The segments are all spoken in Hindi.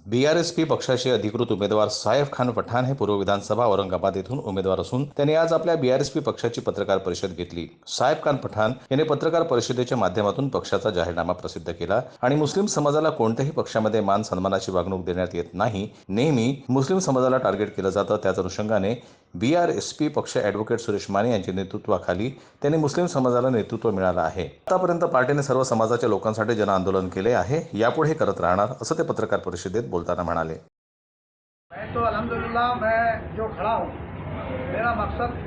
बीआरएसपी पक्षाचे अधिकृत उमेदवार सायफ खान पठाण हे पूर्व विधानसभा औरंगाबाद येथून उमेदवार असून त्यांनी आज आपल्या बीआरएसपी पक्षाची पत्रकार परिषद घेतली। सायफ खान पठाण यांनी पत्रकार परिषदेच्या माध्यमातून पक्षाचा जाहीरनामा प्रसिद्ध केला आणि मुस्लिम समाजाला कोणत्याही पक्षामध्ये मान सन्मानाची वागणूक देण्यात येत नाही। नेहमी मुस्लिम समाजाला टार्गेट केलं जातं। त्याच अनुषंगाने बीआरएसपी पक्ष ॲडव्होकेट सुरेश माने यांच्या नेतृत्वाखाली त्यांनी मुस्लिम समाजाला नेतृत्व मिळालं आहे। आतापर्यंत पार्टीने सर्व समाजाच्या लोकांसाठी जन आंदोलन केले आहे, यापुढे करत राहणार असं ते पत्रकार परिषदेत बोलताना म्हणाले। मैं तो अल्हम्दुलिल्लाह मैं जो खड़ा हूँ, मेरा मकसद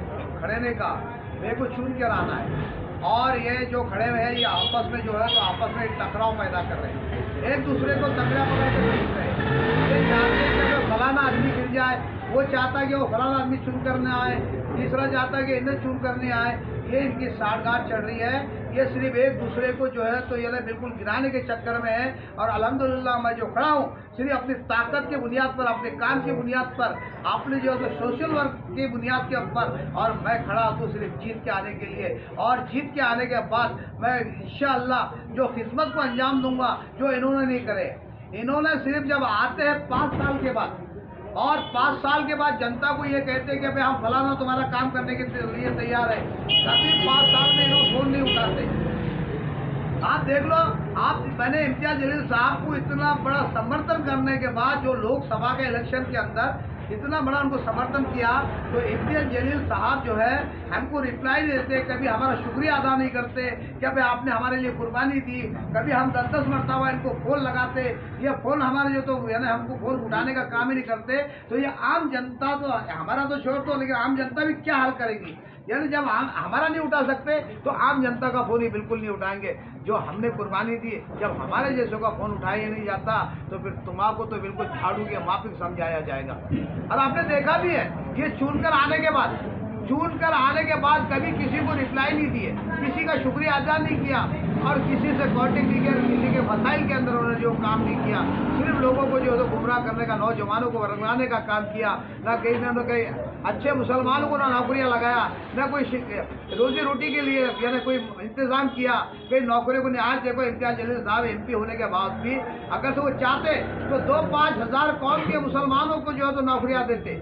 खड़ेने का मेरे को चुन कर आना है और ये जो खड़े हुए हैं ये आपस में जो है तो आपस में एक टकराव पैदा कर रहे हैं, एक दूसरे को तगड़ा पकड़ के खींच रहे हैं। ये चाहते हैं कि फलाना आदमी गिर जाए, वो चाहता है कि वो फलाना आदमी चुन करने आए, तीसरा चाहता है कि इन्हें चुन करने आए। ये इनकी साठगांठ चल रही है। ये सिर्फ एक दूसरे को जो है तो ये बिल्कुल गिराने के चक्कर में है। और अल्हम्दुलिल्लाह मैं जो खड़ा हूँ सिर्फ अपनी ताकत के बुनियाद पर, अपने काम की बुनियाद पर, अपने जो है सोशल वर्क की बुनियाद के ऊपर, और मैं खड़ा हूँ सिर्फ जीत के आने के लिए। और जीत के आने के बाद मैं इंशाअल्लाह जो खिदमत को अंजाम दूंगा जो इन्होंने नहीं करे। इन्होंने सिर्फ जब आते हैं 5 साल के बाद और 5 साल के बाद जनता को ये कहते हैं कि भाई हम फलाना तुम्हारा काम करने के लिए तैयार है, कभी 5 साल में इन्होंने फोन नहीं उठाते। आप देख लो, आप मैंने इम्तियाज जलील साहब को इतना बड़ा समर्थन करने के बाद जो लोकसभा के इलेक्शन के अंदर इतना बड़ा उनको समर्थन किया, तो इम्तियाज जलील साहब जो है हमको रिप्लाई नहीं देते, कभी हमारा शुक्रिया अदा नहीं करते कि भाई आपने हमारे लिए कुर्बानी दी। कभी हम 10-10 मरतबा इनको फ़ोन लगाते, ये फ़ोन हमारे जो तो यानी हमको फ़ोन उठाने का काम ही नहीं करते। तो ये आम जनता तो हमारा तो छोड़ दो, लेकिन आम जनता भी क्या हाल करेगी। यानी जब हमारा नहीं उठा सकते तो आम जनता का फ़ोन ही बिल्कुल नहीं उठाएंगे। जो हमने कुर्बानी दी, जब हमारे जैसों का फ़ोन उठाया नहीं जाता तो फिर तुम्हारा तो बिल्कुल झाड़ू के माफिक समझाया जाएगा। और आपने देखा भी है, ये चुनकर आने के बाद कभी किसी को रिप्लाई नहीं दिए, किसी का शुक्रिया अदा नहीं किया और किसी से कॉन्टेक्ट नहीं किया, किसी के मसाइल के अंदर उन्होंने जो काम नहीं किया, सिर्फ लोगों को जो है गुमराह करने का, नौजवानों को रंगाने का काम किया। ना कहीं ना कहीं अच्छे मुसलमानों को ना नौकरियाँ लगाया, ना कोई रोजी रोटी के लिए यानी कोई इंतज़ाम किया, कई नौकरियों को नहीं। आज देखो इम्तियाज जलील साहब MP होने के बाद भी अगर तो वो चाहते तो 2-5 हज़ार कौम के मुसलमानों को जो है तो नौकरियाँ देते,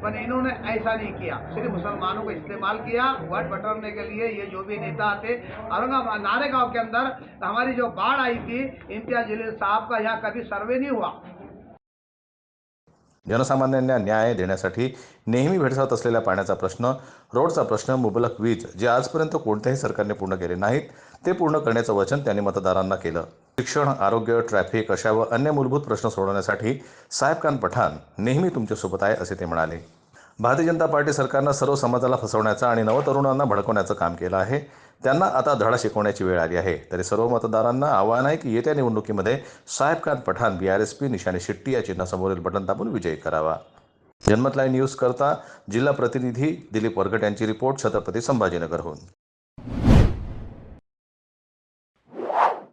पर इन्होंने ऐसा नहीं किया। सिर्फ मुसलमानों को इस्तेमाल किया वोट बटोरने के लिए। ये जो भी नेता आते, औरंगाबाद नारेगांव के अंदर हमारी जो बाढ़ आई थी, इम्तियाज जलील साहब का यहाँ कभी सर्वे नहीं हुआ। जनसामान्यांना न्याय देण्यासाठी नेहमी भेडसावत असलेल्या पाण्याचा प्रश्न, रोडचा प्रश्न, मुबलक वीज जे आजपर्यंत कोणत्याही सरकारने पूर्ण केले नाहीत, ते पूर्ण करण्याचं वचन त्यांनी मतदारांना केलं। शिक्षण, आरोग्य, ट्रॅफिक अशा व अन्य मूलभूत प्रश्न सोडवण्यासाठी सायफ खान पठाण नेहमी तुमच्यासोबत आहे असे ते म्हणाले। भारतीय जनता पार्टी सरकारनं सर्व समाजाला फसवण्याचं आणि नवतरुणांना भडकवण्याचं काम केलं आहे। त्यांना आता धडा शिकवण्याची वेळ आली आहे। तरी सर्व मतदारांना आवाहन आहे की येत्या निवडणुकीमध्ये सायफ खान पठाण बीआरएसपी निशाणी शिट्टी या चिन्हासमोरील बटन दाबून विजयी करावा। जनमत लाईव्ह न्यूज करता जिल्हा प्रतिनिधी दिलीप वरगट यांची रिपोर्ट छत्रपती संभाजीनगरहून।